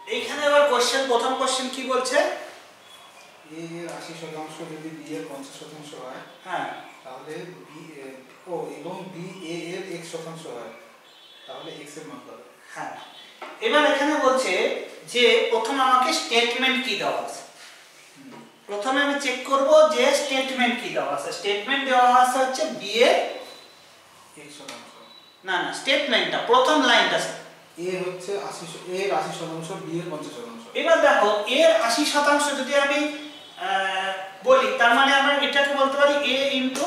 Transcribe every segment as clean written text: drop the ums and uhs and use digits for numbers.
এইখানে এবার কোশ্চেন, প্রথম কোশ্চেন কি বলছে, এ এর 80% যদি বি এর 50% হয়, হ্যাঁ তাহলে বি এবং বি এ এর 1% হয়, তাহলে এক্স এর মান কত? হ্যাঁ। এবার এখানে বলছে যে প্রথম আমাকে স্টেটমেন্ট কি দেওয়া আছে, প্রথমে আমি চেক করব যে স্টেটমেন্ট কি দেওয়া আছে। স্টেটমেন্ট দেওয়া আছে হচ্ছে বি এর 1%। না না, স্টেটমেন্টটা প্রথম লাইনটা এ হচ্ছে 80%, বি এর 50%। এবার দেখো এর 80% যদি আমি বলি, তার মানে আমরা এটাকে বলতে পারি a ইনটু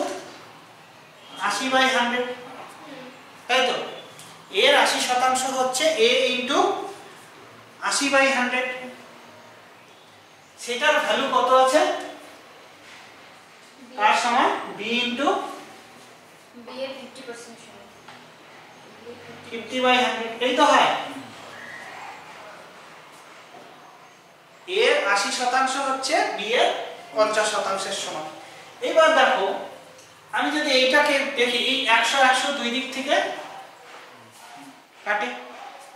80/100, তাই তো? এর 80% হচ্ছে a ইনটু 80/100, সেটার ভ্যালু কত আছে, তার সমান b ইনটু b এর 50% সমান 50/100, এই তো হয়। এর 80% হচ্ছে b এর 50%-এর সমান। এবার দেখো আমি যদি এইটাকে দেখি, এই 100 দুই দিক থেকে কাটে,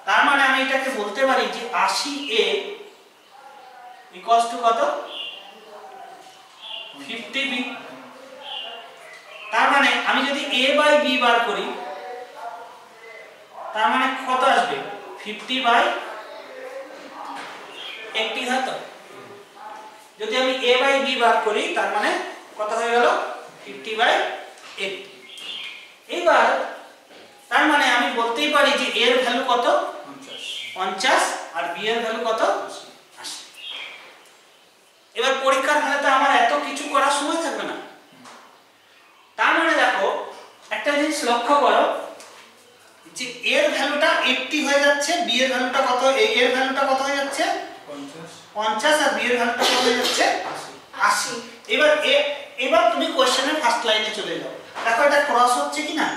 তার মানে আমি এটাকে বলতে পারি যে 80a ইকুয়ালস টু কত, 50b। তার মানে আমি যদি a বাই b বার করি, তার মানে কত আসবে, 50/80 হয় তো। যদি আমি a বাই b বার করি, তার মানে কত হয়ে গেল, 50/80। এবার তার মানে আমি বলতেই পারি যে এর ভ্যালু কত, 50, আর b এর ভ্যালু কত, 80। এবার পরীক্ষার হলে আমার এত কিছু করার সময় থাকবে না। তার মানে দেখো একটা জিনিস লক্ষ্য করো যে এর ভ্যালুটা 80 হয়ে যাচ্ছে, b এর ভ্যালুটা কত, এর ভ্যালুটা কত হয়ে যাচ্ছে 50, আর b এর ভ্যালুটা কত হয়ে যাচ্ছে 80। এবার তুমি কোশ্চেনের ফার্স্ট লাইনে চলে যাও, দেখো এটা ক্রস হচ্ছে কি না,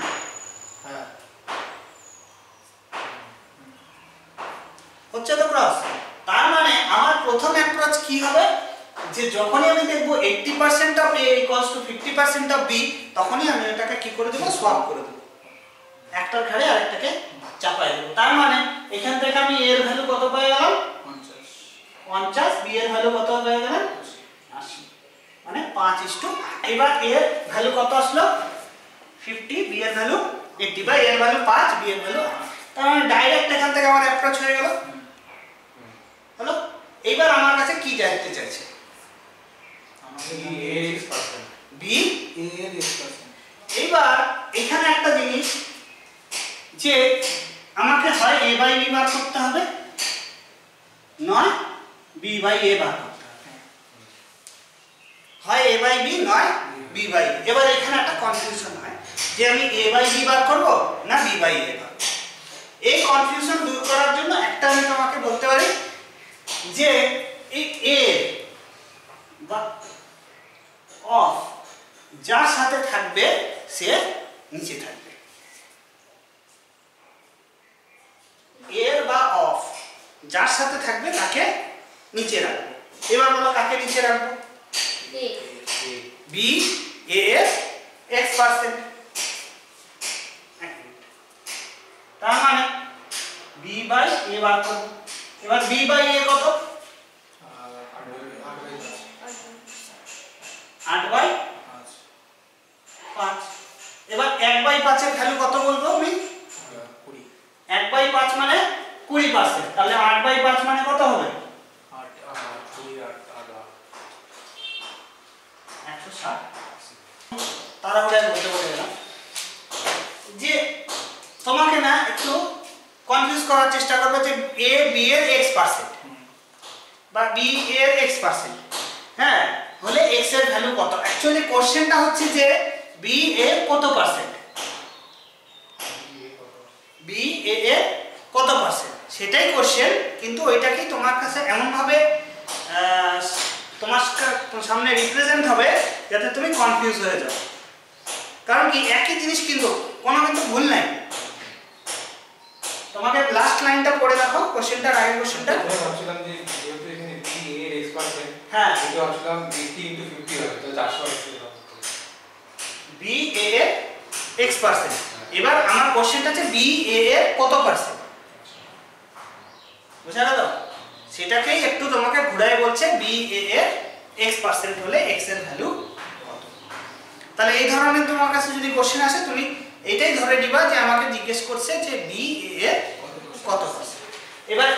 হ্যাঁ হচ্ছে তো ক্রস। তার মানে আমার প্রথম অ্যাপ্রোচ কি হবে, যে যখনই আমি দেখব 80% of a equals to 50% of b, তখনই আমি এটাকে কি করে দেব, সোয়াপ করে দেব, একটার ঘাড়ে আরেকটাকে চাপায় দেব। তার মানে এখান থেকে আমি a এর ভ্যালু কত পেয়ে গেলাম, 50, b এর ভ্যালু কত পেয়ে গেলাম, 80, মানে 5:8। এবার a এর ভ্যালু কত আসলো, 50, b এর ভ্যালু 80, বা a এর ভ্যালু 5, b এর ভ্যালু 8। তার মানে ডাইরেক্ট এখান থেকে আমার অ্যাপ্রোচ হয়ে গেল। হলো, এবার আমার কাছে কি জানতে চাইছে, b এ এর 1%। এবার এখানে একটা জিনিস, যে আমাকে হয় a বাই b বার করতে হবে, নয় b বাই a বার করতে হবে, হয় a বাই b নয় b বাই a। এবার এখানে একটা কনফিউশন হয় যে আমি a বাই b বার করব না b বাই a বার। এই কনফিউশন দূর করার জন্য একটা আমি তোমাকে বলতে পারি যে এই a বা অফ যার সাথে থাকবে সে নিচে থাকবে, এর বা অফ যার সাথে থাকবে তাকে নিচে রাখবো। এবার বলো কাকে নিচে রাখবো, b a এর x%। তার মানে b বাই a বার করব। এবার b বাই a কত, 8/5। এবার 1/5 এর ভ্যালু কত বলবো আমি, 1/5 মানে 20%, তাহলে 8/5 মানে কত হবে, 160। তাড়াহুড়া বলতে বলে গেলাম যে তোমাকে না একটু কনফিউজ করার চেষ্টা করবে যে a b এর x% বা b এর x%, হ্যাঁ, হলে x এর ভ্যালু কত। অ্যাকচুয়ালি কোশ্চেনটা হচ্ছে যে b এর কত পার্সেন্ট, b a এর কত পার্সেন্ট, সেটাই কোশ্চেন। কিন্তু ওইটাকে তোমার কাছে এমন ভাবে তোমার সামনে রিপ্রেজেন্ট হবে যাতে তুমি কনফিউজ হয়ে যাও। কারণ কি একই জিনিস, কিন্তু কোনো কিন্তু ভুল নাই। তোমাকে লাস্ট লাইনটা পড়ে দেখো, কোশ্চেনটার আগের কোশ্চেনটা। আমি ভাবছিলাম যে যেহেতু এখানে b এর x%, হ্যাঁ, এটা ভাবছিলাম 80 * 50 হবে, তো 480 হবে। b a এর x%। এবার আমার কোশ্চেনটা আছে b a এর কত পার্সেন্ট, বুঝা গেল? সেটাকেই একটু তোমাকে ঘুরায় বলছে বি এ এর x% হলে x এর ভ্যালু কত। তাহলে এই ধরনের তোমার কাছে যদি কোশ্চেন আসে তুমি এটাই ধরে নিবা যে আমাকে জিজ্ঞেস করছে যে বি এ এর কত পার্সেন্ট। এবার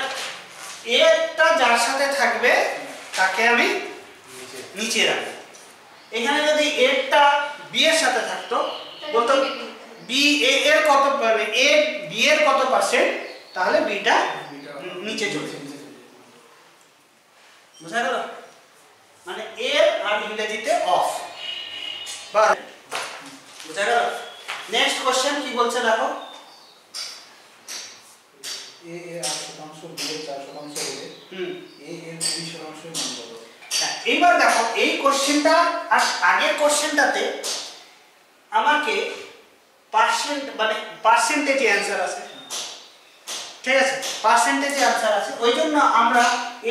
এটা যার সাথে থাকবে তাকে আমি নিচে রাখবো। এখানে যদি এটা বি এর সাথে থাকতো বলতো বি এ এর কত, মানে এ বি এর কত পার্সেন্ট, তাহলে বিটা নিচে চলে যাবে। বুঝা গেল? মানে এর আর ইংরেজিতে অফ। বুঝা গেল? নেক্সট কোশ্চেন কি বলছে দেখো। এ এর 8% বি এর 4% হলে এ এর 20% মান কত? এইবার দেখো এই কোশ্চেনটা আর আগের কোশ্চেনটাতে আমাকে পার্সেন্ট মানে পার্সেন্টেজে অ্যানসার আছে, ঠিক আছে, পার্সেন্টেজে অ্যানসার আছে, ওই জন্য আমরা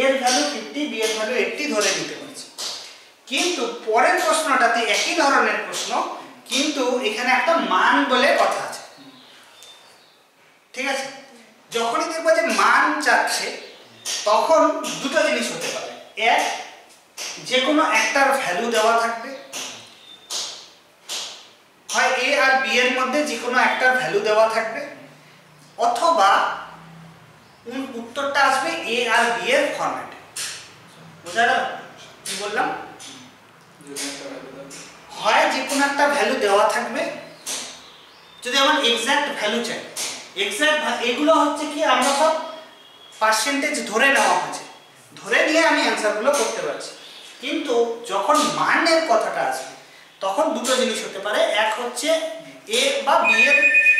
এর ভ্যালু 50 বি এর ভ্যালু 80 ধরে নিতে পারছি। কিন্তু পরের প্রশ্নটাতে একই ধরনের প্রশ্ন, কিন্তু এখানে একটা মান বলে কথা আছে, ঠিক আছে। যখনই দেখবো যে মান চাচ্ছে তখন দুটো জিনিস হতে পারে, এক যে কোনো একটার ভ্যালু দেওয়া থাকবে, হয় এ আর বি এর মধ্যে যে কোনো একটার ভ্যালু দেওয়া থাকবে, অথবা উত্তরটা আসবে এ আর বি এর ফরম্যাটে। বুঝা গেল কি বললাম? হয় যে কোনো একটা ভ্যালু দেওয়া থাকবে, যদি আমার এক্সাক্ট ভ্যালু চাই, এক্সাক্ট এগুলো হচ্ছে কি আমরা সব পার্সেন্টেজ ধরে নেওয়া হয়েছে, ধরে নিয়ে আমি অ্যান্সারগুলো করতে পারছি। কিন্তু যখন মানের কথাটা আসবে তখন দুটো জিনিস হতে পারে, এক হচ্ছে এ বা বি এর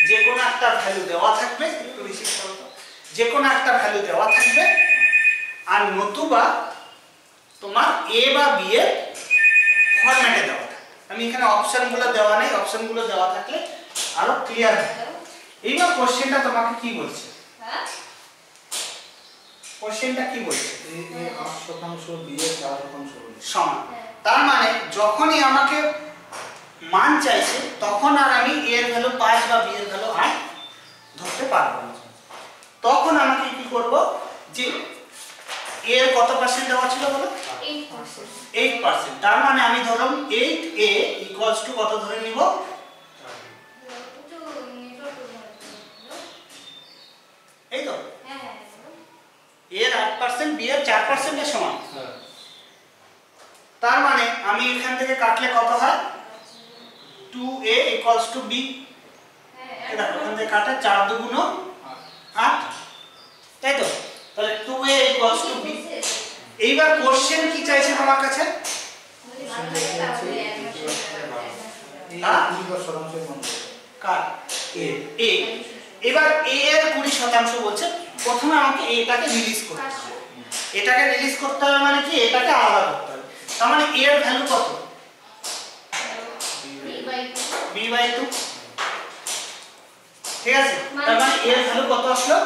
যে কোনো একটা ভ্যালু দেওয়া থাকবে, একটু বেশি যে কোনো একটা ভ্যালু দেওয়া থাকবে, আর নতুবা তোমার এ বা বি এর ফরম্যাটে দেওয়া থাকবে। আমি এখানে অপশনগুলো দেওয়া নেই, অপশনগুলো দেওয়া থাকলে আরো ক্লিয়ার হবে। এইবার কোশ্চেনটা তোমাকে কি বলছে, কোশ্চেনটা কি বলছে? এ এর 8% বি এর 4% হলে সমান। তার মানে যখনই আমাকে মান চাইছে তখন আর আমি এ এর ভ্যালু 5 বা বি এর ভ্যালু 8 ধরতে পারবো না। তখন আমাকে কি করব, যে এ এর কত পার্সেন্ট দেওয়া ছিল বলো? 8%। তার মানে আমি ধরলাম 8a ইকুয়ালস টু কত ধরে নিব? এই তো এর 8% বি এর 4% এর সমান। তার মানে আমি এখান থেকে কাটলে কত হয়? 2a equals to b। এটা এখান থেকে কাটা 4 2 গুণ 8, তাই তো? তাহলে 2a ইকুয়ালস টু b। এইবার কোশ্চেন কি চাইছে আমার কাছে? কার? a। এবার a এর 20% বলছে, প্রথমে আমাকে এটাকে রিলিজ করতে হবে। এটাকে রিলিজ করতে হবে মানে কি, এটাকে আলাদা করতে হবে। তার মানে a এর ভ্যালু কত? b/2। ঠিক আছে, তার মানে a এর ভ্যালু কত আসলো?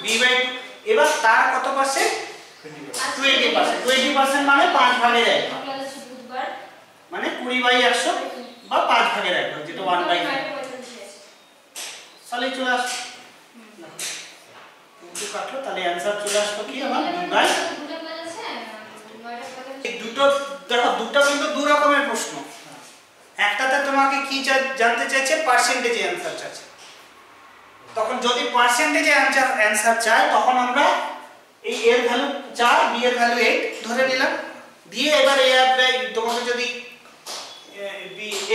b/2। এবার তার কত পার্সেন্ট? 20%। 20% মানে 5 ভাগে যায়, মানে 20/100 বা 5 ভাগে রাখবো, যেটা 1/5। তাহলে চলে আসলো, কিন্তু কাটলো, তাহলে অ্যানসার চলে আসলো কি আমার b/। এই দুটো দেখো, দুটো কিন্তু দুই রকমের প্রশ্ন। একটাতে তোমাকে কি জানতে চাইছে? পার্সেন্টেজে অ্যানসার চাইছে। তখন যদি পার্সেন্টেজে অ্যানসার চাই তখন আমরা এই এর ভ্যালু 4 বি এর ভ্যালু 8 ধরে নিলাম, দিয়ে এবার এ আর বাই, তোমাকে যদি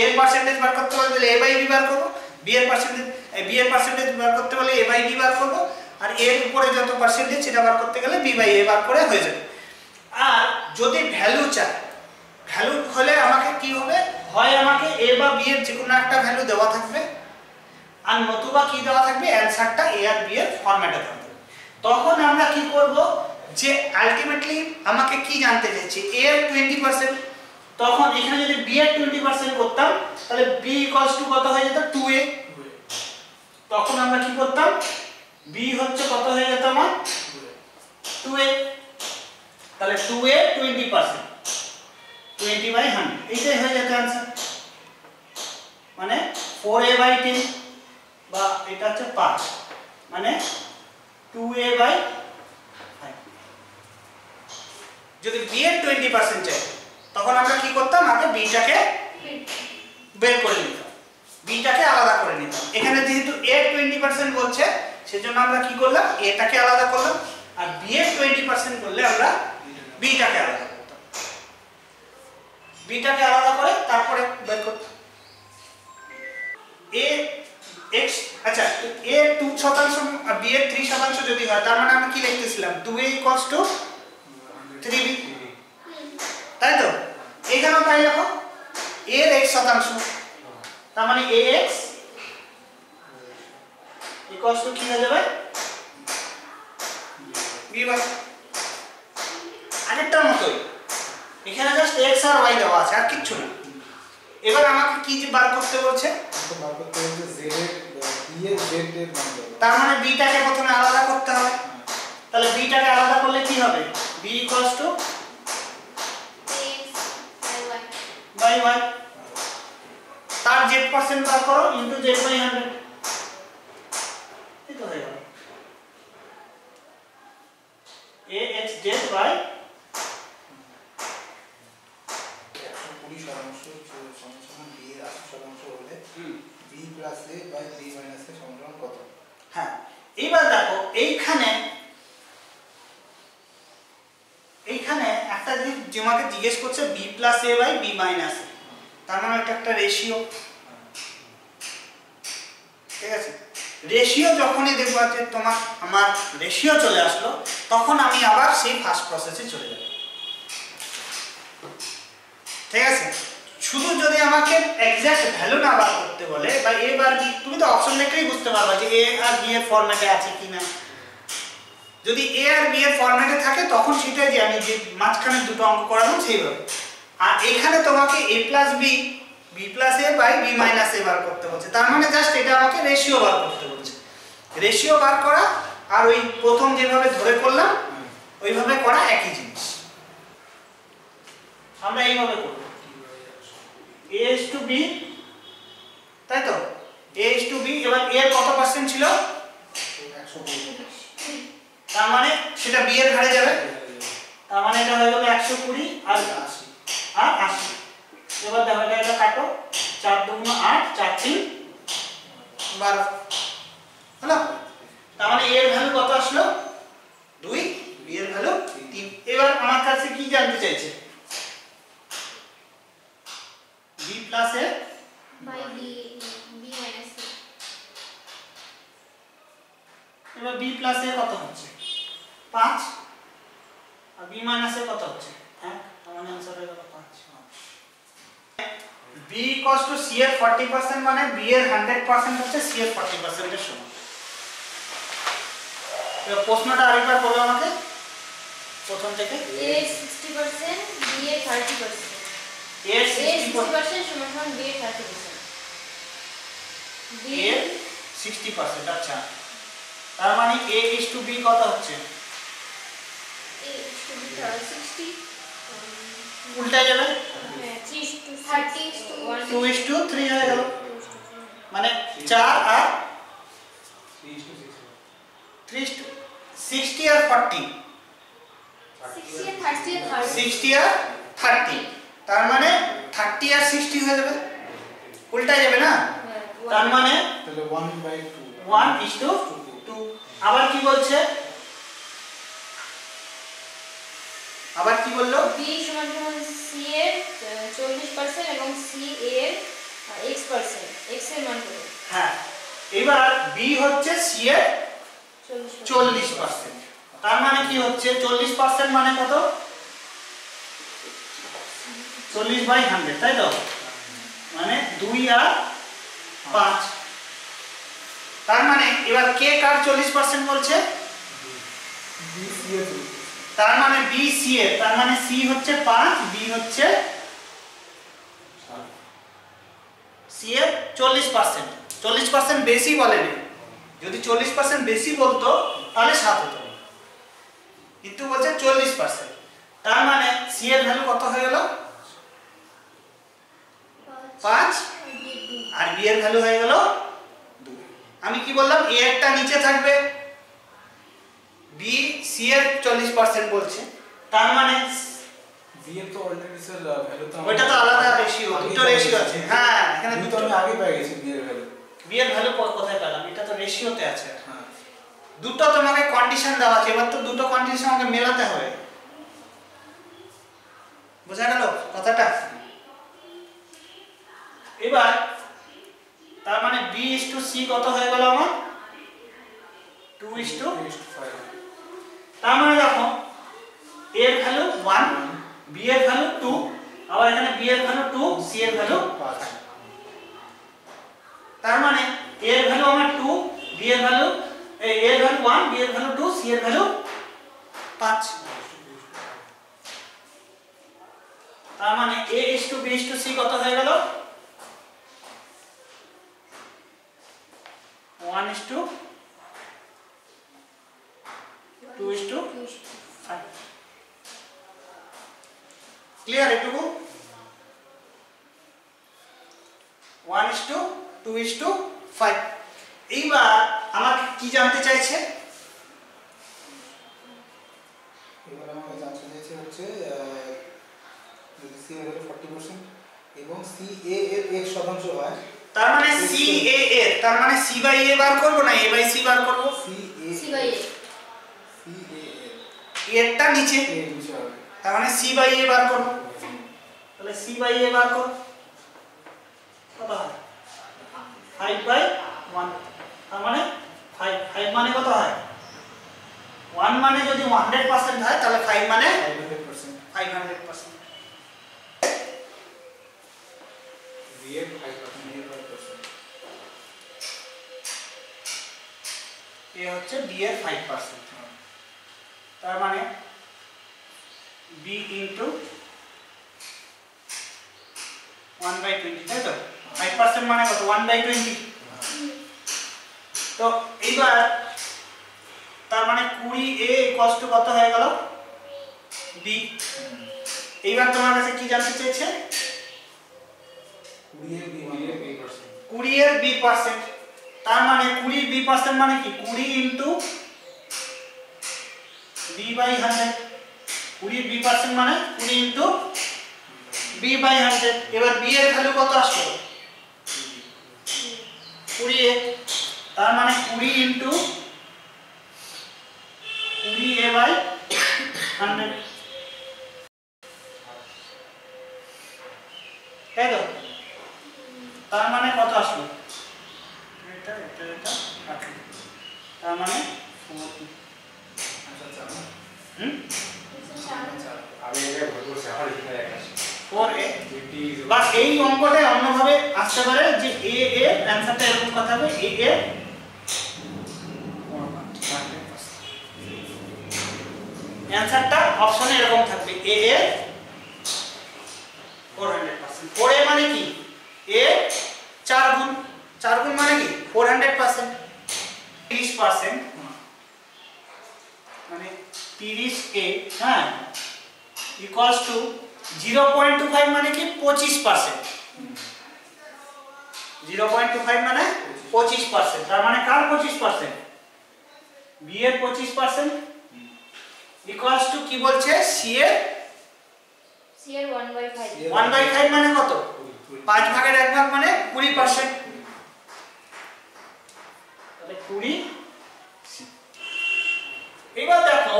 এর পার্সেন্টেজ বার করতে বলে তাহলে a/b বার করব, বি এর পার্সেন্টেজ বার করতে বলে a/b বার করব, আর এর উপরে যত পার্সেন্টেজ সেটা বার করতে গেলে b/a বার করে হয়ে যাবে। আর যদি ভ্যালু চাই, ভ্যালু হলে আমাকে কি হবে, হয় আমাকে a বা b এর যে কোনো একটা ভ্যালু দেওয়া থাকবে, আর নতুবা কি দেওয়া থাকবে, অ্যানসারটা a আর b এর ফরম্যাটে দেওয়া থাকবে। তখন আমরা কি করব, যে আলটিমেটলি আমাকে কি জানতে চাইছে, a এর 20%, তখন এখানে যদি b এর 20% করতাম তাহলে b ইকুয়ালস টু কত হয়ে যেত? 2a। তখন আমরা কি করতাম, b হচ্ছে কত হয়ে যেত আমার? 2a। তাহলে 2a 20%, 20/100, এইটাই হয়ে যেত অ্যানসার। মানে 4a/10 বা এটা হচ্ছে 5, মানে 2a/5। যদি বি এর 20% চাই তখন আমরা কি করতাম, আগে বিটাকে বের করে নিতাম, বিটাকে আলাদা করে নিতাম। এখানে যেহেতু এর 20% বলছে সেজন্য আমরা কি করলাম, এটাকে আলাদা করলাম, আর বি এর 20% করলে আমরা বিটাকে আলাদা করতাম, বিটাকে আলাদা করে তারপরে বের করতাম। এ x আচ্ছা এ 2% আর বি এর 3% যদি হয় তার মানে আমরা কি লিখতেছিলাম, 2a = 3b, তাই তো? এখানেও তাই দেখো এর x%, তার মানে ax = কি হয়ে যাবে, b/, আগেরটার মতোই এখানে জাস্ট x আর y দেওয়া আছে, আর কিচ্ছু না। এবার আমাকে কি যে বার করতে বলছে, বার করতে হচ্ছে z এর b এর z এর মান দেবো। তার মানে b টাকে প্রথমে আলাদা করতে হবে। তাহলে b টাকে আলাদা করলে কি হবে, b = by y, তার z% বার করো ইনটু z/100, এই তো হয়ে গেল ax z by 120% b এর 80% হলে b + a by b - a সমান কত? হ্যাঁ, এইবার দেখো এইখানে একটা তোমাকে জিজ্ঞেস করছে b + a by b - a, তার মানে এটা একটা রেশিও, ঠিক আছে? রেশিও যখনই দেখবো যে আমার রেশিও চলে আসলো তখন আমি আবার সেই ফার্স্ট প্রসেসে চলে যাব, ঠিক আছে? শুধু যদি আমাকে এক্সাক্ট ভ্যালু না বার করতে বলে বা a বার b, তুমি তো অপশন দেখলেই বুঝতে পারবা যে a আর b এর ফরম্যাটে আছে কিনা। যদি a আর b এর ফরম্যাটে থাকে তখন সেটা যে আমি যে মাঝখানে দুটো অঙ্ক করালাম সেইভাবে। আর এখানে তোমাকে a + b b + a by b - a বার করতে বলছে, তার মানে জাস্ট এটা আমাকে রেশিও বার করতে বলছে। রেশিও বার করা আর ওই প্রথম যেভাবে ধরে করলাম ওইভাবে করা একই জিনিস, আমরা এইভাবে করব a/b, তাই তো? a/b, এবার a এর কত পার্সেন্ট ছিল, 120, তার মানে সেটা b এর ঘাড়ে যাবে, তার মানে এটা হয়ে গেল 120 আর 80। এবার দেখো এটা কাটো, 4 × 2 = 8, 4 × 3 = 12, হলো? তার মানে a এর ভ্যালু কত আসলো, 2, b এর ভ্যালু 3। এবার আমার কাছে কি জানতে চাইছে, b + a by b - a, এবার b + a কত হচ্ছে 5 আর b - a কত হচ্ছে 1, তার মানে आंसर হয়ে গেল 5। b = c এর 40% মানে b এর 100% হচ্ছে c এর 40% এর সমান। এবার প্রশ্নটা আরেকবার বলো আমাকে প্রথম থেকে। a 60%, b এর 30%, a এর 60% সমান b এর 30%, b এর 60%, আচ্ছা তার মানে a/b কত হচ্ছে, a 60, উল্টা যাবে 30 2:3 হয়ে গেল, মানে 4 আর 3 60 আর 40, 60 আর 30, তার মানে 30 আর 60 হয়ে যাবে, উল্টা যাবে না? তার মানে তাহলে 1/2 1:2। আবার কি বলছে, আবার কি বললো, b সমান c এর 40% এবং c এর x%, x এর মান কত? হ্যাঁ এবার b হচ্ছে c এর 40%, তার মানে কি হচ্ছে 40% মানে কত, 40/100, তাই তো? মানে 2 আর 5, তার মানে এবার কে কার 40% বলছে, b c এর, তার মানে b c এর, তার মানে c হচ্ছে 5, b হচ্ছে c এর 40%। 40% বেশি বলেনি, যদি 40% বেশি বলতো তাহলে 7 হতো, কিন্তু বলছে 40%, তার মানে c এর ভ্যালু কত হয়ে গেল 5 আর b এর ভ্যালু হয়ে গেল 2। আমি কি বললাম, a একটা নিচে থাকবে, b c এর 40% বলছে, তার মানে বি এর তো অলরেডি স্যার ভ্যালু তো ওইটা তো আলাদা রেশিও, দুটো রেশিও আছে। হ্যাঁ এখানে দুটো দুটো আমি আগে পেয়ে গেছি বি এর ভ্যালু। বি এর ভ্যালু কোথায় পেলাম? এটা তো রেশিওতে আছে। হ্যাঁ দুটো তোমাকে কন্ডিশন দেওয়া আছে, এবার তো দুটো কন্ডিশন আমাকে মেলাতে হবে। বোঝা গেল কথাটা? এবার তার মানে B/C কত হয়ে গেল আমার? 2:5। তার মানে দেখো A এর ভ্যালু 1, B এর ভ্যালু 2, আবার এখানে B এর ভ্যালু 2, C এর ভ্যালু 5। তার মানে A এর ভ্যালু আমার 2, B এর ভ্যালু A এর ভ্যালু 1, B এর ভ্যালু 2, C এর ভ্যালু 5। তার মানে A/B/C কত হয়ে গেল? 1:2:5। ক্লিয়ার এটুকু? 1:2:5। এইবার আমাকে কি জানতে চাইছে? এবার আমাকে জানতে চাইছে হচ্ছে যদি সি এর 40% এবং সি এ এর 1% হয়, তার মানে CA এর, তার মানে C/A বার করব না A/C বার করব? C/A এরটা নিচে, এর নিচে হবে। তার মানে C/A বার করব। তাহলে C/A বার করব কত হয়? 5/1। তার মানে 5 মানে কত হয়? 1 মানে যদি 100% হয় তাহলে 5 মানে 500%। বি এর 5%। এ হচ্ছে B এর 5%। তার মানে B ইনটু 1/20, তাই তো? 5% মানে কত? 1/20। তো এইবার তার মানে 20A কত হয়ে গেল? B। এইবার তোমার কাছে কি জানতে চাইছে? 20 এর B%। তার মানে 20 B% মানে কি? 20 ইনটু B/100। 20 B% মানে 20 ইনটু B/100। এবার B এর ভ্যালু কত আসলো? 20A। তার মানে 20 ইনটু 20A/100, তাই তো? তার মানে কত আসলো? এটা তার মানে 40। আমি এটা ভুল করছি, আমার এখানে এক আছে 4A। 20 বা এই অঙ্কটা অন্যভাবে আসতে পারে যে A এর অ্যানসারটা এরকম কথা হবে, A এর অ্যানসারটা অপশনে এরকম থাকবে, A এর 400%। 4A মানে কি? A 4 গুণ, 4 গুণ মানে কি? 400%। 30% মানে 30A, হ্যাঁ, ইকুয়ালস টু 0.25 মানে কি? 25%। 0.25 মানে 25%। তার মানে কার 25%? B এর 25% ইকুয়ালস টু কি বলছে? C এর 1/5। 1/5 মানে কত? 5 ভাগের 1 ভাগ মানে 20%। তাহলে 20। এবার দেখো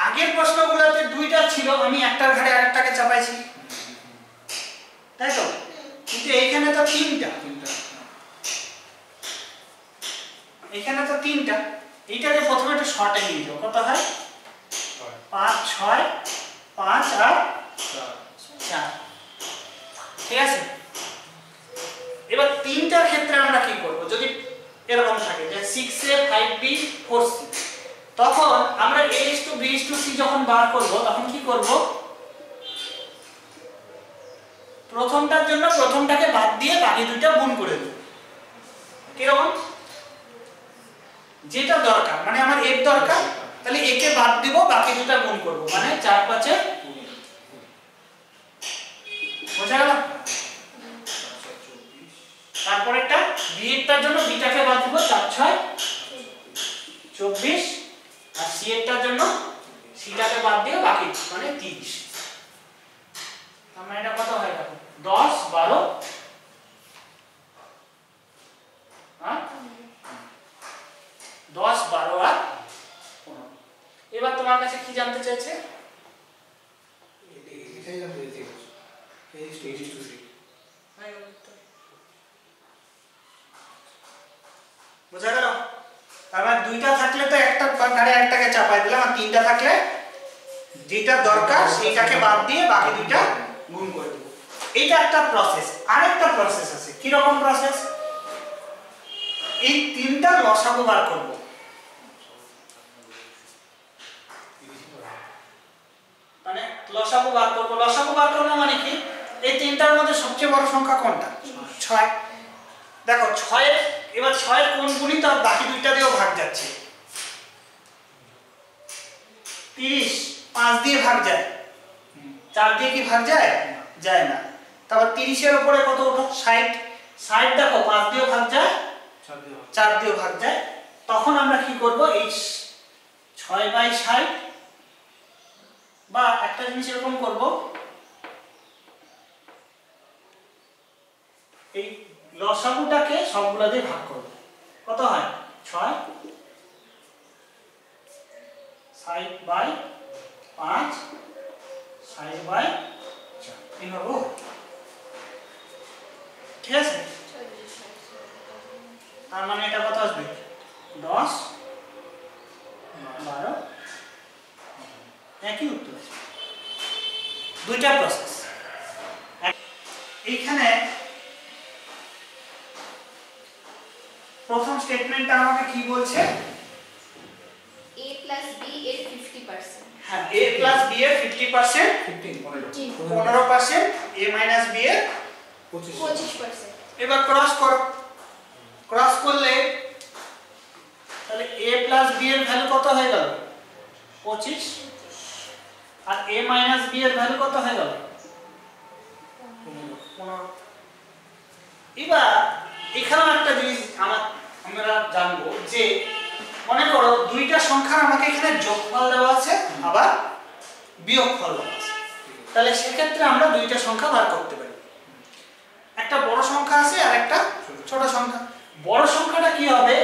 আগের প্রশ্নগুলোতে দুইটা ছিল, আমি একটার ঘাড়ে আরেকটাকে চাপাইছি, তাই তো? কিন্তু এইখানে তো তিনটা। এখানে তো তিনটা। এইটাকে প্রথমে একটু শর্টে নিয়ে যাও। কত হয়? 5, 6, 5 আর 4। ঠিক আছে? এবার তিনটার ক্ষেত্রে আমরা কি করব? যদি এরকম থাকে যে 6A 5B 4C, তখন আমরা A/B/C যখন বার করব তখন কি করব? প্রথমটার জন্য প্রথমটাকে বাদ দিয়ে বাকি দুইটা গুণ করে দেব। কিরকম? যেটা দরকার, মানে আমার এর দরকার, তাহলে একে বাদ দিব, বাকি দুটো গুণ করব, মানে 4 5 বোঝা গেল? তারপরেরটা বি এরটার জন্য বিটাকে বাদ দিব, 4 6 24, আর সি এরটার জন্য সিটাকে বাদ দিয়ে বাকি মানে 30। মানে এটা কত হয় দেখো 10 12 হ্যাঁ 10 12 আর 15। এবার তোমার কাছে কি জানতে চাইছে? এটাই জানতে চাইছি। এই স্টেজ টু থ্রি বুঝা গেল? তার মানে দুইটা থাকলে তো একটা ঘাড়ে একটাকে চাপাই দিলাম, আর তিনটা থাকলে যেটা দরকার সেইটাকে বাদ দিয়ে বাকি দুইটা গুণ করে দেব। এটা একটা প্রসেস। আরেকটা প্রসেস আছে। কি রকম প্রসেস? এই তিনটা লসাগু বার করব। মানে লসাগু বার করব। লসাগু বার করব মানে কি? এই তিনটার মধ্যে সবচেয়ে বড় সংখ্যা কোনটা? 6। দেখো 6 এর এবার 6 এর কোন গুণিত আর বাকি দুইটা দিয়েও ভাগ যাচ্ছে। 30 5 দিয়ে ভাগ যায়, 4 দিয়ে কি ভাগ যায়? যায় না। তারপর 30 এর উপরে কত ওঠো? 60। 60 দেখো 5 দিয়েও ভাগ যায়, 4 দিয়েও ভাগ যায়। তখন আমরা কি করব? এই 6/60 বা একটা জিনিস এরকম করব, এই লসাগুটাকে সবগুলা দিয়ে ভাগ করব। কত হয়? 6 60/5 60/4 এইভাবে। ঠিক আছে? তার মানে এটা কত আসবে? 10 12 একই উত্তর। দুইটা প্রসেস। এইখানে প্রথম স্টেটমেন্টটা আমাকে কি বলছে? a plus b এর 50%। হ্যাঁ, a plus b এর 50%, 15%, a minus b এর 25%। এবার ক্রস করো। ক্রস করলে তাহলে a plus b এর ভ্যালু কত হয়ে গেল? 25। আর a minus b এর ভ্যালু কত হয়ে গেল? 15। এবার এখানে একটা জিনিস আমরা জানবো যে মনে করো দুইটা সংখ্যার আমাকে এখানে যোগফল দেওয়া আছে আবার বিয়োগফল দেওয়া আছে। তাহলে সেক্ষেত্রে আমরা দুইটা সংখ্যা বার করতে পারি। একটা বড় সংখ্যা আছে আর একটা ছোট সংখ্যা। বড় সংখ্যাটা কি হবে?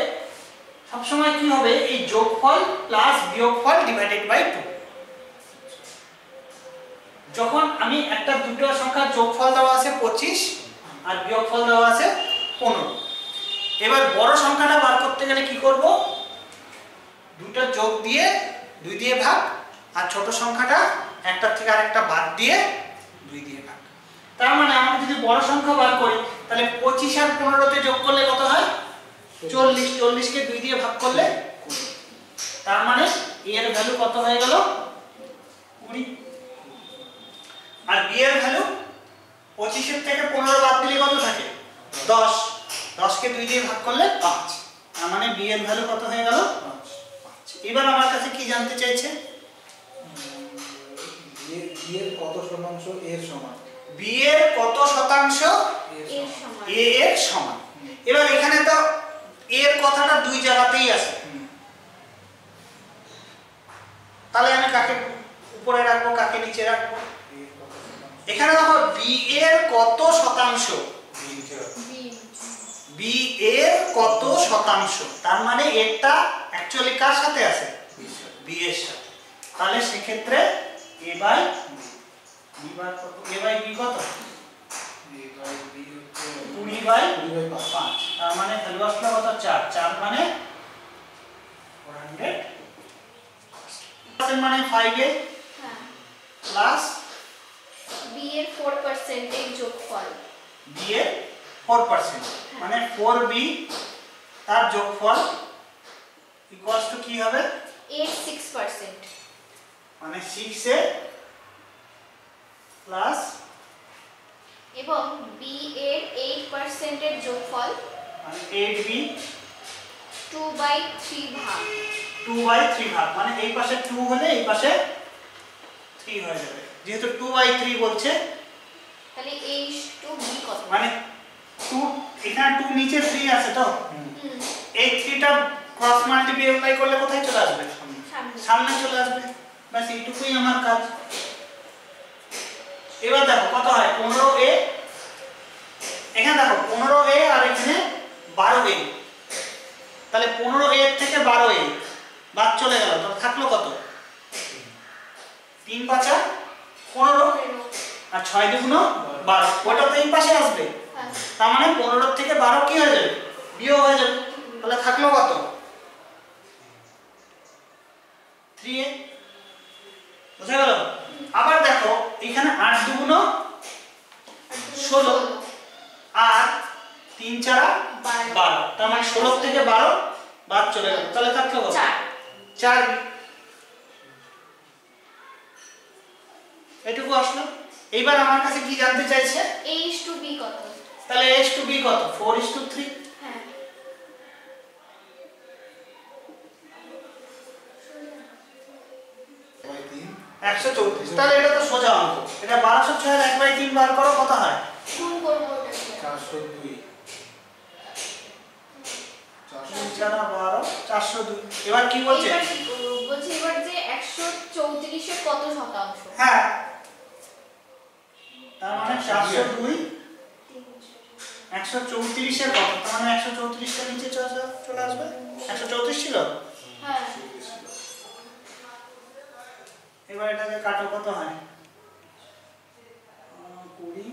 সবসময় কি হবে? এই যোগফল প্লাস বিয়োগফল ডিভাইডেড বাই 2। যখন আমি একটা দুটো সংখ্যার যোগফল দেওয়া আছে 25 আর বিয়োগফল দেওয়া আছে 15। এবার বড় সংখ্যাটা বার করতে গেলে কি করব? দুটো যোগ দিয়ে 2 দিয়ে ভাগ, আর ছোট সংখ্যাটা একটা থেকে আরেকটা বাদ দিয়ে 2 দিয়ে ভাগ। তার মানে আমরা যদি বড় সংখ্যা বার করি তাহলে 25 আর 15 তে যোগ করলে কত হয়? 40। 40 কে 2 দিয়ে ভাগ করলে 20। তার মানে এর ভ্যালু কত হয়ে গেল? 20। আর বি এর ভ্যালু 25 এর থেকে 15 বাদ দিলে কত থাকে? 10। 10 কে 2 দিয়ে ভাগ করলে 5। তার মানে বি এর ভ্যালু কত হয়ে গেল? 5। এবার আমার কাছে কি জানতে চাইছে? বি এর কত শতাংশ এর সমান? বি এর কত শতাংশ এর সমান। এ এর সমান। এবার এখানে তো এর কথাটা দুই জায়গাতেই আছে। তাহলে আমি কাকে উপরে রাখবো কাকে নিচে রাখবো? এখানে দেখো বি এর কত শতাংশ, বি এর কত শতাংশ, তার মানে এটা অ্যাকচুয়ালি কার সাথে আছে? বি এর সাথে। তাহলে সেক্ষেত্রে a বাই বি বার করব। a বাই বি কত? 20/5। তার মানে ভ্যালু আসলো কত? 4। 4 মানে 400 মানে 5a হ্যাঁ। প্লাস b এর 4% এর যোগফল। b এর 4% মানে 4b তার যোগফল ইকুয়ালস টু কি হবে? এর 6%। মানে 6a প্লাস এবং b এর 8% এর যোগফল মানে 8b 2/3 ভাগ। 2/3 ভাগ মানে এই পাশে 2 হলে এই পাশে 3 হয়ে যাবে। যেহেতু 2/3 বলছে তাহলে h2b কত? মানে 2 এখানে 2 নিচে 3 আছে তো এই 3টা ক্রস মাল্টিপ্লাই করলে কোথায় চলে আসবে? সামনে। সামনে চলে আসবে। বাস এইটুকুই আমার কাজ। এবার দেখো কত হয় 15a, এখানে দেখো 15a আর এখানে 12a, তাহলে 15a এর থেকে 12a বাদ চলে গেল, তাহলে থাকলো কত? 3 5 15 আর 6 2 12, ওটা তো এই পাশে আসবে, তার মানে 15 থেকে 12 কি হয়ে যাবে? বিয়োগ হয়ে যাবে, তাহলে থাকলো কত? 3a। বুঝা গেল? আবার দেখো এখানে 8 2 16 আর 3 4 12, তার মানে 16 থেকে 12 বাদ চলে গেল, তাহলে থাকলো কত? 4। এটুকু আসলো। এইবার আমার কাছে কি জানতে চাইছে? a/b কত? তাহলে a/b কত? 4:3। হ্যাঁ, বাই 3 134। তাহলে এটা তো সোজা অঙ্ক, এটা 1206 এর 1/3 বার করো, কত হয়? গুণ করব ওটাকে। 402 4 12 402। এবার কি বলছে? এবার কি করব? বলছে এবার যে 134 এর কত শতাংশ? হ্যাঁ, তার মানে 402 134 এর কত? তার মানে 134 টা নিচে চলে আসবে। 134 ছিল। হ্যাঁ, এবার এটাকে কাটো, কত হয়? 20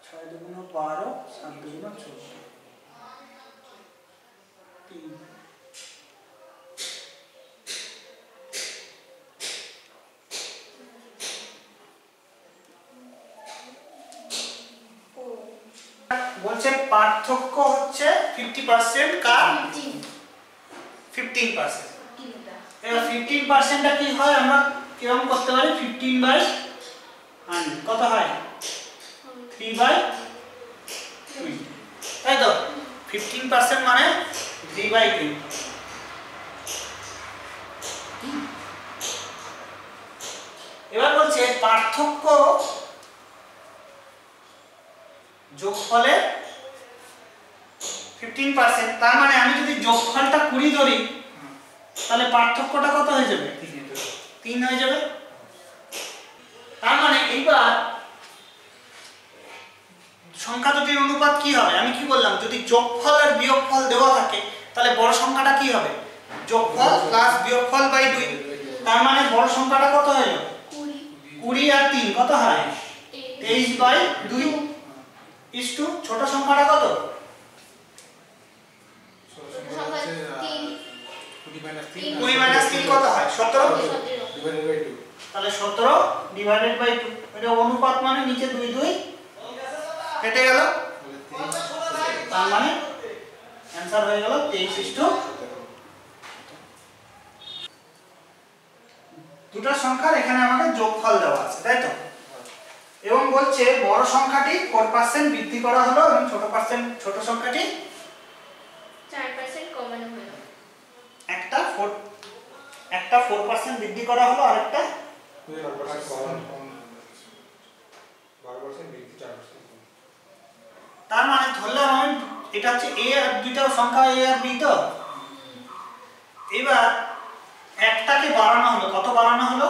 6 2 12 7 2 14 3। বলছে পার্থক্য হচ্ছে 50% কার? 15%। এবার 15% টা কি হয়, আমরা কিরকম করতে পারি? 15/100 কত হয়? 3/20, তাই তো? 15% মানে 3/20। এবার বলছে পার্থক্য যোগফলের 15%, তার মানে আমি যদি যোগফলটা 20 ধরি তাহলে পার্থক্যটা কত হয়ে যাবে? 3 হয়ে যাবে। তার মানে এইবার সংখ্যা দুটির অনুপাত কি হবে? আমি কি বললাম, যদি যোগফল আর বিয়োগফল দেওয়া থাকে তাহলে বড় সংখ্যাটা কি হবে? যোগফল প্লাস বিয়োগফল বাই 2, তার মানে বড় সংখ্যাটা কত হলো? 20 আর 3 কত হয়? 23/2 ইসটু ছোট সংখ্যাটা কত? সংখ্যা 3 20 - 3 কত হয়? 17 ডিভাইডেড বাই 2, তাহলে 17/2, এটা অনুপাত মানে নিচে 2 2 কেটে গেল, তার মানে অ্যানসার হয়ে গেল 23:17। দুটো সংখ্যার এখানে আমাদের যোগফল দেওয়া আছে, তাই তো? এবং বলছে বড় সংখ্যাটি 4% বৃদ্ধি করা হলো এবং ছোট সংখ্যাটি 4% কমানো হলো। একটা 4% বৃদ্ধি করা হলো আর একটা 12% বৃদ্ধি 4%। তার মানে ধরলাম আমি এটা হচ্ছে a আর দুইটাও সংখ্যা a আর b তো। এবার একটাকে বাড়ানো হলো, কত বাড়ানো হলো?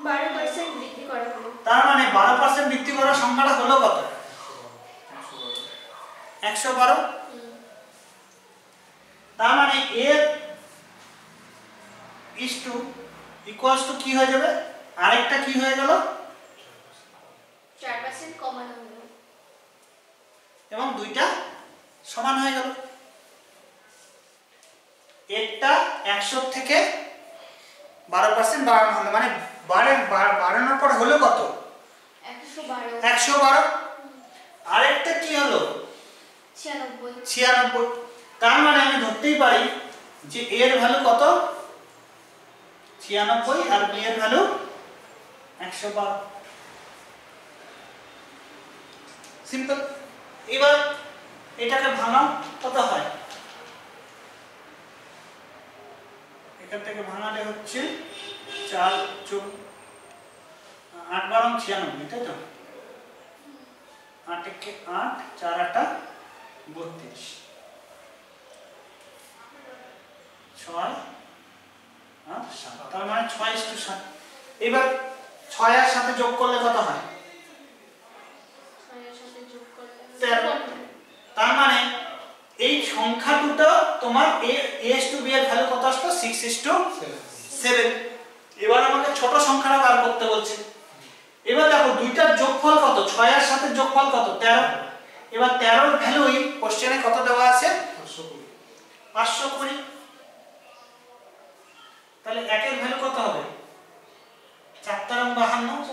12% বৃদ্ধি করা হলো। তার মানে 12% বৃদ্ধি করা সংখ্যাটা হলো কত? 112। তার মানে a ইকুয়ালস টু কি হয়ে যাবে? আরেকটা কি হয়ে গেল? 4% কমানো হলো। এবং দুইটা সমান হয়ে গেল। একটা 100 থেকে 12% বাড়ানো হলো, মানে বাড়ানোর পর হলো কত? 112। আরেকটা কি হলো? 96। তার মানে আমি ধরতেই পারি যে a এর ভ্যালু কত? 96 আর b এর ভ্যালু 112। সিম্পল। এবার এটাকে ভাঙাও, কত হয়? এখান থেকে ভাঙালে হচ্ছে 4 8 12 96, তাই তো? 8 একে 8 4 8 32 6 আর 7, তার মানে 6:7। এবার 6 এর সাথে যোগ করলে কত হয়? 6 এর সাথে যোগ করলে 13। তার মানে এই সংখ্যা দুটো তোমার a/b এর ভ্যালু কত আসলো? 6:7। এবার আমাকে ছোট সংখ্যাটা বার করতে বলছে। এবার দেখো দুইটার যোগফল কত? 6 এর সাথে যোগফল কত? 13। এবার 13 এর ভ্যালুই কোশ্চেনে কত দেওয়া আছে? 520। তাহলে 1 এর ভ্যালু কত হবে? 4 52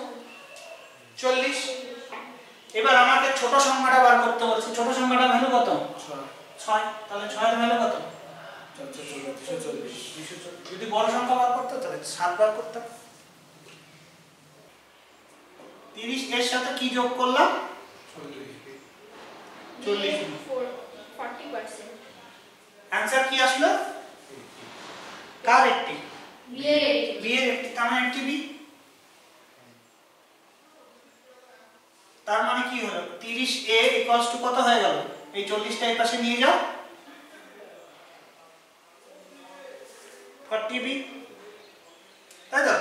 40। এবার আমাকে ছোট সংখ্যাটা বার করতে বলছে। ছোট সংখ্যাটার ভ্যালু কত? 6। তাহলে 6 এর ভ্যালু কত? 240। যদি বড় সংখ্যা বার করতে তাহলে 7 বার করতে। 30 এর সাথে কি যোগ করলাম? 40। 40%। आंसर কি আসলো? কার 80? বি এর 80। বি এর 80, তার মানে 80 বি। তার মানে কি হলো? 30 a ইকুয়ালস টু কত হয়ে গেল? এই 40 টা এই পাশে নিয়ে যাও, 40 বি, তাই তো?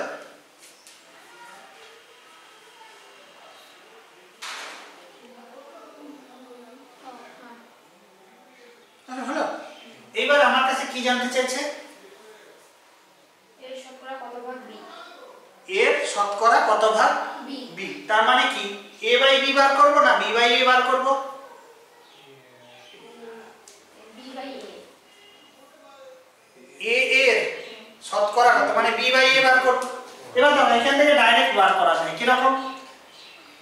হলো। এইবার আমার কাছে কি জানতে চাইছে? এর শতকরা কত ভাগ বি? এর শতকরা কত ভাগ বি। বি। তার মানে কি a বাই b বার করব না b বাই a বার করব? বি বাই a এর শতকরা কত, মানে b বাই a বার করব। এবার দেখো এখান থেকে ডাইরেক্ট বার করা যায় কি রকম?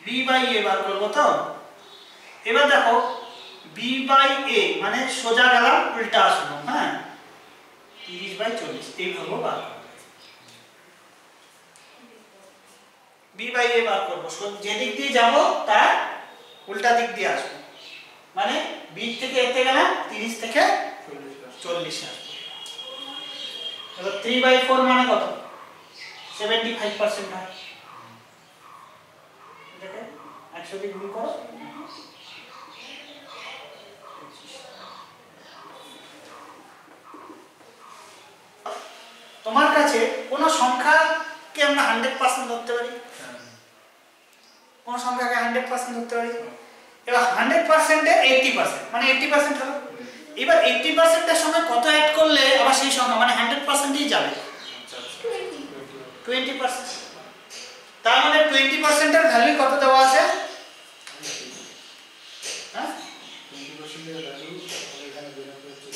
b বাই a বার করব তো। এবার দেখো b বাই a মানে সোজা গেলাম উল্টা আসলো, হ্যাঁ 30 বাই 40 এইভাবে বার করব। b বাই a বার করব, যে দিক দিয়ে যাব তার উল্টা দিক দিয়ে আসবো, মানে b থেকে a তে গেলাম 30 থেকে 40 আসবে। এবার 3/4 মানে কত? 75% হয়। এটাকে 100 দিয়ে গুণ করো, তোমার কাছে কোন সংখ্যাকে আমরা 100% ধরতে পারি? কোন সংখ্যাকে 100% ধরতে পারি? এবার 100% এ 80% মানে 80% হলো। এবার 80% এর সঙ্গে কত অ্যাড করলে আবার সেই সংখ্যা মানে 100% ই যাবে? 20%। তার মানে 20% এর ভ্যালু কত দেওয়া আছে? হ্যাঁ 20% এর ভ্যালু এখানে বের হচ্ছে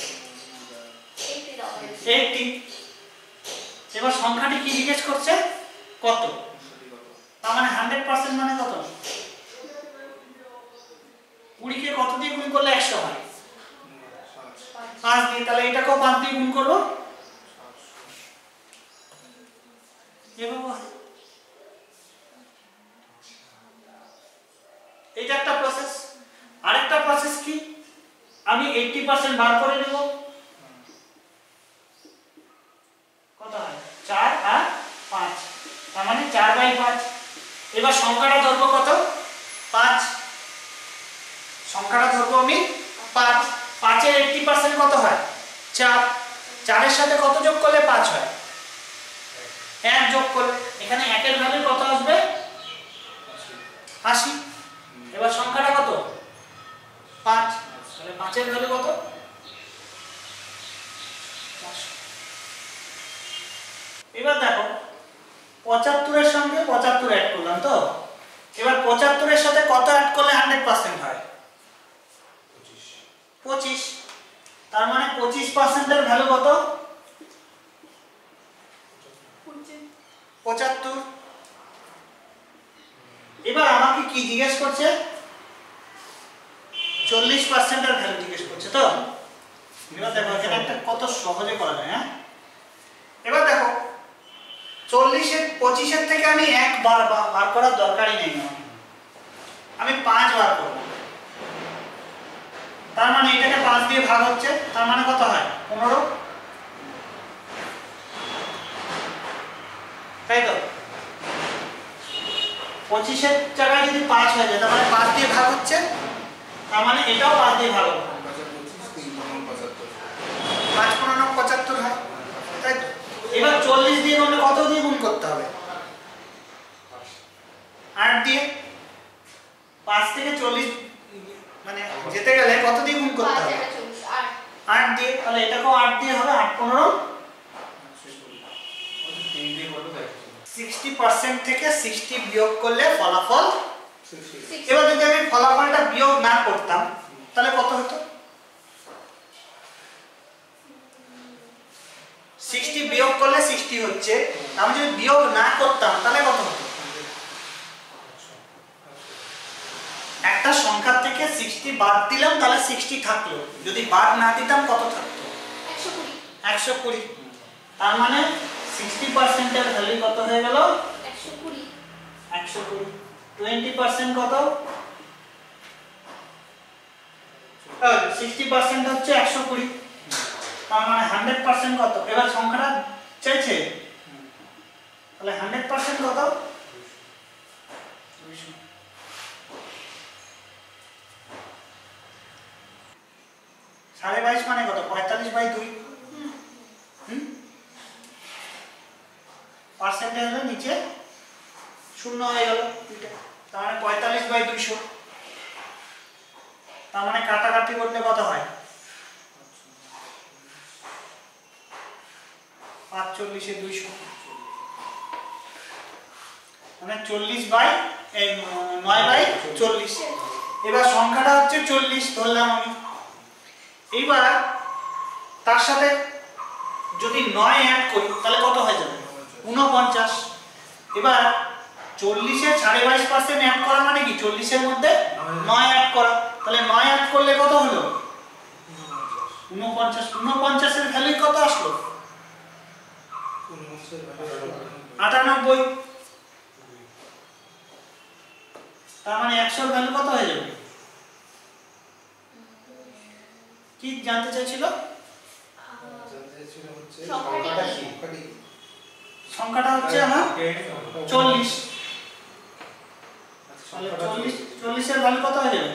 80। এবার সংখ্যাটি কি জিজ্ঞেস করছে? কত? তার মানে 100% মানে কত? 20 কে কত দিয়ে গুণ করলে 100 হয়? 5 দিয়ে। তাহলে এটাকেও 5 দিয়ে গুণ করব, এভাবে। এটা একটা প্রসেস। আরেকটা প্রসেস কি? আমি 80% বার করে নেব, কত হয়? 4 আর 5, তার মানে 4/5। এবার সংখ্যাটা ধরবো কত? 5। সংখ্যাটা ধরবো আমি 5। 5 এর 80% কত হয়? 4। 4 এর সাথে কত যোগ করলে 5 হয়? 1 যোগ করলে। এখানে 1 এর ভ্যালু কত আসবে? 80। এবার সংখ্যাটা কত? 5। তাহলে 5 এর ভ্যালু কত? 400। এবার দেখো 75 এর সঙ্গে 75 অ্যাড করলাম তো। এবার 75 এর সাথে কত অ্যাড করলে 100% হয়? 25। তার মানে 25% এর ভ্যালু কত? 75। এবার আমাকে কি জিজ্ঞেস করছে? 40% এর ভ্যালু জিজ্ঞেস করছে তো। এবার দেখো এখানে একটা কত সহজে করা যায়, হ্যাঁ। এবার দেখো 40 এর 25 এর থেকে আমি 1 বার করার দরকারই নেই, আমি 5 বার করব। তার মানে এটাকে 5 দিয়ে ভাগ হচ্ছে, তার মানে কত হয়? 15। তাই তো 25 এর জায়গায় যদি 5 হয়ে যায় তার মানে 5 দিয়ে ভাগ হচ্ছে, তার মানে এটাও 5 দিয়ে ভাগ হবে। 25 3 75 5 15 75 হয়, তাই তো? এবার 40 দিয়ে গুণলে কত দিয়ে গুণ করতে হবে? 8 দিয়ে। 5 থেকে 40 মানে যেতে গেলে কত দিয়ে গুণ করতে হবে? 8 দিয়ে। তাহলে এটাকেও 8 দিয়ে হবে। 8 15 60% থেকে 60 বিয়োগ করলে ফলাফল। এবার যদি আমি ফলাফলটা বিয়োগ না করতাম তাহলে কত হতো? 60 বিয়োগ করলে 60 হচ্ছে, আমি যদি বিয়োগ না করতাম তাহলে কত হতো? একটা সংখ্যা থেকে 60 বাদ দিলাম তাহলে 60 থাকলো, যদি বাদ না দিতাম কত থাকতো? 120। তার মানে 60% এর ভ্যালু কত হয়ে গেল? 120। 20% কত? 60% হচ্ছে 120, তার মানে 100% কত? এবার সংখ্যাটা চাইছে, তাহলে 100% কত? 200। সাড়ে 22 মানে কত? 45/2। পার্সেন্টেজ হলো নিচে শূন্য হয়ে গেল, তার মানে 45/200। তার মানে কাটাকাটি করলে কত হয়? 5/40 মানে 9/40। এবার সংখ্যাটা হচ্ছে 40 ধরলাম আমি। এইবার তার সাথে যদি 9 অ্যাড করি তাহলে কত হয়ে যাবে? 49। এবার 40 এর 22.5% অ্যাড করা মানে কি? 40 এর মধ্যে 9 অ্যাড করা। তাহলে 9 অ্যাড করলে কত হলো? 49। 49 এর ভ্যালু কত আসলো? 98। তার মানে 100 এর ভ্যালু কত হয়ে যাবে? কি জানতে চাইছিল? সংখ্যাটা হচ্ছে আমার 40। তাহলে 40 এর ভ্যালু কত হয়ে যাবে?